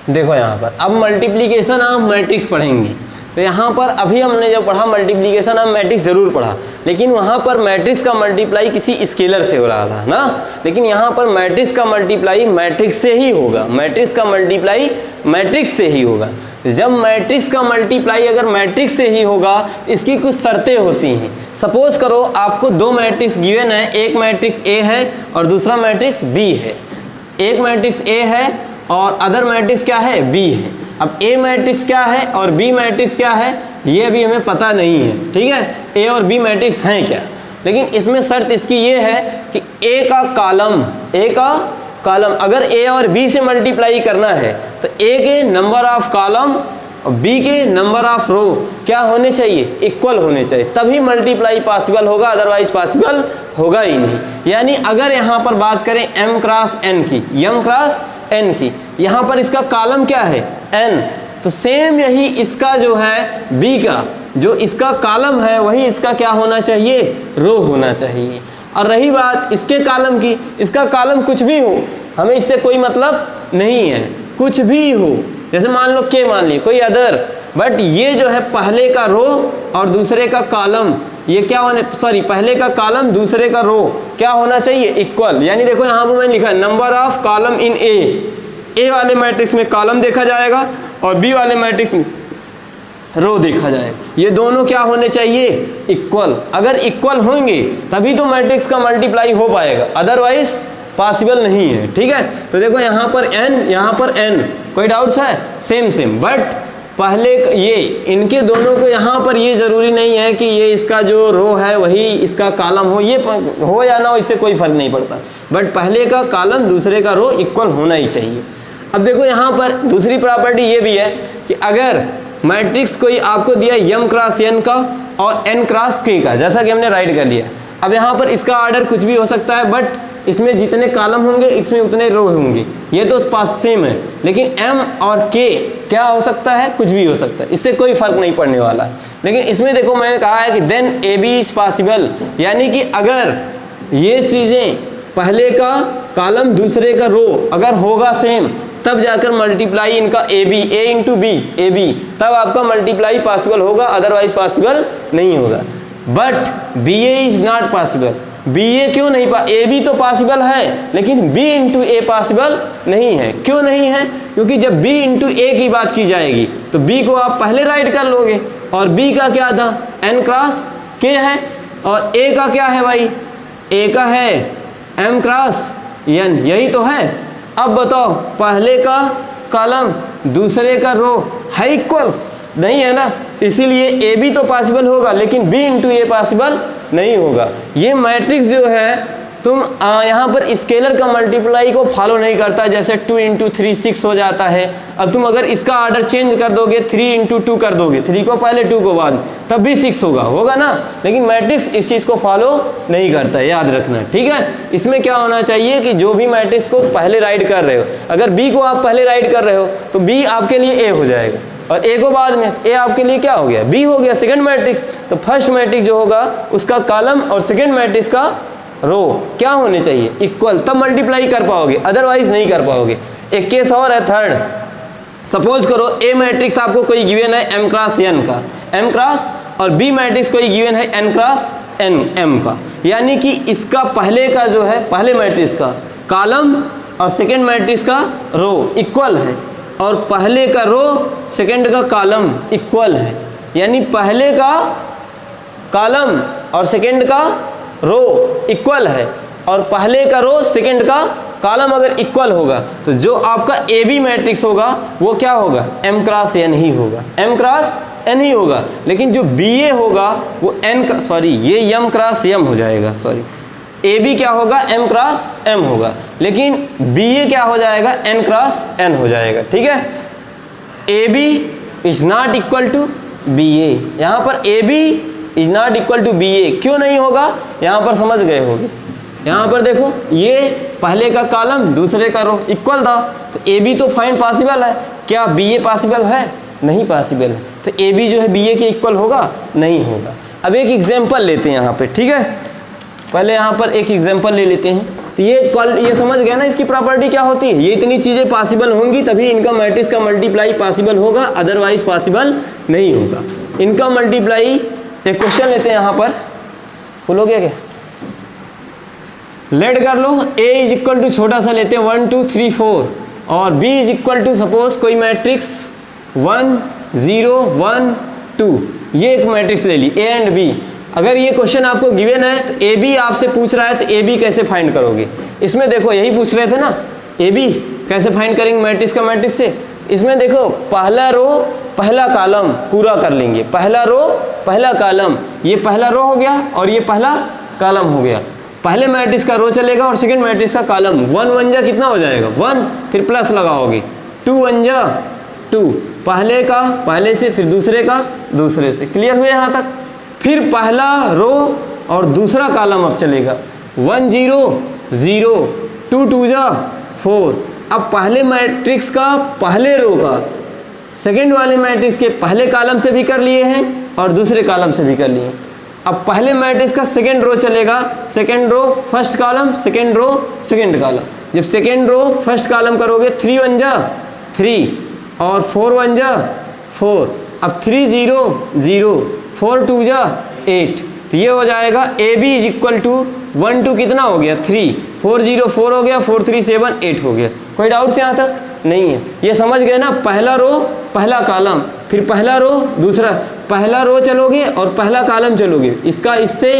देखो यहाँ पर अब मल्टीप्लिकेशन ऑफ मैट्रिक्स पढ़ेंगे। तो यहाँ पर अभी हमने जो पढ़ा मल्टीप्लिकेशन ऑफ मैट्रिक्स ज़रूर पढ़ा, लेकिन वहाँ पर मैट्रिक्स का मल्टीप्लाई किसी स्केलर से हो रहा था ना, लेकिन यहाँ पर मैट्रिक्स का मल्टीप्लाई मैट्रिक्स से ही होगा। मैट्रिक्स का मल्टीप्लाई मैट्रिक्स से ही होगा। जब मैट्रिक्स का मल्टीप्लाई अगर मैट्रिक्स से ही होगा, इसकी कुछ शर्तें होती हैं। सपोज करो आपको दो मैट्रिक्स गिवन है, एक मैट्रिक्स ए है और दूसरा मैट्रिक्स बी है। एक मैट्रिक्स ए है और अदर मैट्रिक्स क्या है, बी है। अब ए मैट्रिक्स क्या है और बी मैट्रिक्स क्या है, ये अभी हमें पता नहीं है, ठीक है, ए और बी मैट्रिक्स हैं क्या। लेकिन इसमें शर्त इसकी ये है कि ए का कॉलम अगर ए और बी से मल्टीप्लाई करना है तो ए के नंबर ऑफ कॉलम और बी के नंबर ऑफ रो क्या होने चाहिए, इक्वल होने चाहिए, तभी मल्टीप्लाई पॉसिबल होगा, अदरवाइज पॉसिबल होगा ही नहीं। यानी अगर यहाँ पर बात करें m क्रॉस n की, m क्रॉस n की, यहाँ पर इसका कॉलम क्या है n, तो सेम यही इसका जो है b का जो इसका कॉलम है वही इसका क्या होना चाहिए, रो होना चाहिए। और रही बात इसके कॉलम की, इसका कॉलम कुछ भी हो, हमें इससे कोई मतलब नहीं है, कुछ भी हो, जैसे मान लो के मान ली कोई अदर, बट ये जो है पहले का रो और दूसरे का कॉलम, ये क्या होने, पहले का कॉलम दूसरे का रो क्या होना चाहिए, इक्वल। यानी देखो यहाँ पर मैंने लिखा नंबर ऑफ कॉलम इन ए वाले मैट्रिक्स में कॉलम देखा जाएगा और बी वाले मैट्रिक्स में रो देखा जाएगा, ये दोनों क्या होने चाहिए, इक्वल। अगर इक्वल होंगे तभी तो मैट्रिक्स का मल्टीप्लाई हो पाएगा, अदरवाइज पॉसिबल नहीं है, ठीक है। तो देखो यहाँ पर n, यहाँ पर n, कोई डाउट्स है, सेम, बट पहले ये इनके दोनों को यहाँ पर ये जरूरी नहीं है कि ये इसका जो रो है वही इसका कॉलम हो, ये हो या ना हो इससे कोई फर्क नहीं पड़ता, बट पहले का कॉलम दूसरे का रो इक्वल होना ही चाहिए। अब देखो यहाँ पर दूसरी प्रॉपर्टी ये भी है कि अगर मैट्रिक्स कोई आपको दिया m क्रॉस n का और n क्रॉस k का, जैसा कि हमने राइट कर लिया, अब यहाँ पर इसका ऑर्डर कुछ भी हो सकता है, बट इसमें जितने कॉलम होंगे इसमें उतने रो होंगे, ये तो पास सेम है, लेकिन m और k क्या हो सकता है, कुछ भी हो सकता है, इससे कोई फर्क नहीं पड़ने वाला। लेकिन इसमें देखो मैंने कहा है कि then A B is possible, यानी कि अगर ये चीज़ें पहले का कॉलम दूसरे का रो अगर होगा सेम, तब जाकर मल्टीप्लाई इनका A B, A into B, A B, तब आपका मल्टीप्लाई पॉसिबल होगा, अदरवाइज पॉसिबल नहीं होगा। But B A is not possible, B A क्यों नहीं, ए बी तो पॉसिबल है लेकिन बी इंटू ए पॉसिबल नहीं है। क्यों नहीं है, क्योंकि जब बी इंटू ए की बात की जाएगी तो बी को आप पहले राइट कर लोगे और बी का क्या था, n क्रॉस k है, और ए का क्या है भाई, ए का है m क्रॉस n, यही तो है। अब बताओ पहले का कॉलम दूसरे का रो है इक्वल, नहीं है ना, इसीलिए ए बी तो पॉसिबल होगा लेकिन बी इंटू ए पॉसिबल नहीं होगा। ये मैट्रिक्स जो है तुम यहाँ पर स्केलर का मल्टीप्लाई को फॉलो नहीं करता, जैसे 2 इंटू 3 6 हो जाता है। अब तुम अगर इसका ऑर्डर चेंज कर दोगे, 3 इंटू 2 कर दोगे, 3 को पहले 2 को बाद, तब भी 6 होगा ना, लेकिन मैट्रिक्स इस चीज़ को फॉलो नहीं करता, याद रखना, ठीक है। इसमें क्या होना चाहिए कि जो भी मैट्रिक्स को पहले राइट कर रहे हो, अगर बी को आप पहले राइट कर रहे हो तो बी आपके लिए ए हो जाएगा, और ए को बाद में, ए आपके लिए क्या हो गया, बी हो गया, सेकंड मैट्रिक्स। तो फर्स्ट मैट्रिक्स जो होगा उसका कॉलम और सेकंड मैट्रिक्स का रो क्या होने चाहिए, इक्वल, तब मल्टीप्लाई कर पाओगे, अदरवाइज नहीं कर पाओगे। एक केस और है थर्ड, सपोज करो ए मैट्रिक्स आपको कोई गिवन है m क्रॉस n का, m क्रॉस, और बी मैट्रिक्स कोई गिवन है n क्रॉस n m का, यानी कि इसका पहले का जो है, पहले मैट्रिक्स का कॉलम और सेकंड मैट्रिक्स का रो इक्वल है, और पहले का रो सेकंड का कॉलम इक्वल है, यानी पहले का कॉलम और सेकंड का रो इक्वल है, और पहले का रो सेकंड का कॉलम अगर इक्वल होगा तो जो आपका ए बी मैट्रिक्स होगा वो क्या होगा, m क्रॉस n ही होगा, m क्रॉस n ही होगा। लेकिन जो बी ए होगा वो ये m क्रॉस m हो जाएगा, ए बी क्या होगा, m क्रॉस m होगा, लेकिन बी ए क्या हो जाएगा, n क्रॉस n हो जाएगा, ठीक है। A B is not equal to B A, यहाँ पर A B is not equal to B A क्यों नहीं होगा, यहाँ पर समझ गए होगे। यहाँ पर देखो ये पहले का कॉलम दूसरे का रो इक्वल था, तो ए बी तो फाइंड पॉसिबल है, क्या बी ए पॉसिबल है, नहीं पॉसिबल है, तो ए बी जो है बी ए के इक्वल होगा, नहीं होगा। अब एक एग्जाम्पल लेते हैं यहाँ पे, ठीक है, पहले यहाँ पर एक एग्जाम्पल ले लेते हैं। तो ये समझ गए ना इसकी प्रॉपर्टी क्या होती है। ये इतनी चीजें पॉसिबल होंगी तभी इनका मैट्रिक्स का मल्टीप्लाई पॉसिबल होगा, अदरवाइज पॉसिबल नहीं होगा। इनका मल्टीप्लाई, एक क्वेश्चन लेते हैं यहाँ पर, फुल हो गया क्या? लेट कर लो a इज इक्वल टू छोटा सा लेते हैं 1 2 3 4 और b is equal to suppose कोई मैट्रिक्स 1 0 1 2, ये एक मैट्रिक्स ले ली a एंड b। अगर ये क्वेश्चन आपको गिवन है तो ए बी आपसे पूछ रहा है तो ए बी कैसे फाइंड करोगे? इसमें देखो यही पूछ रहे थे ना, ए बी कैसे फाइंड करेंगे मैट्रिक्स का मैट्रिक्स से। इसमें देखो पहला रो पहला कॉलम पूरा कर लेंगे, पहला रो पहला कॉलम, ये पहला रो हो गया और ये पहला कॉलम हो गया। पहले मैट्रिक्स का रो चलेगा और सेकंड मैट्रिक्स का कॉलम। 1 1 जा कितना हो जाएगा 1, फिर प्लस लगाओगे 2 1 जा 2, पहले का पहले से फिर दूसरे का दूसरे से। क्लियर हुए यहाँ तक? फिर पहला रो और दूसरा कॉलम अब चलेगा 1 0 0 2 2 जा 4। अब पहले मैट्रिक्स का पहले रो का सेकंड वाले मैट्रिक्स के पहले कॉलम से भी कर लिए हैं और दूसरे कॉलम से भी कर लिए। अब पहले मैट्रिक्स का सेकंड रो चलेगा, second row first column, second row second column. जब सेकंड रो फर्स्ट कॉलम करोगे 3 1 जा 3 और 4 1 जा 4। अब 3 0 0 4 2 जा 8, तो ये हो जाएगा A B is equal to 1 2 कितना हो गया 3, 4 0 4 हो गया, 4 3 7 8 हो गया। कोई डाउट यहाँ तक नहीं है? ये समझ गए ना, पहला रो पहला कॉलम, फिर पहला रो दूसरा, पहला रो चलोगे और पहला कॉलम चलोगे, इसका इससे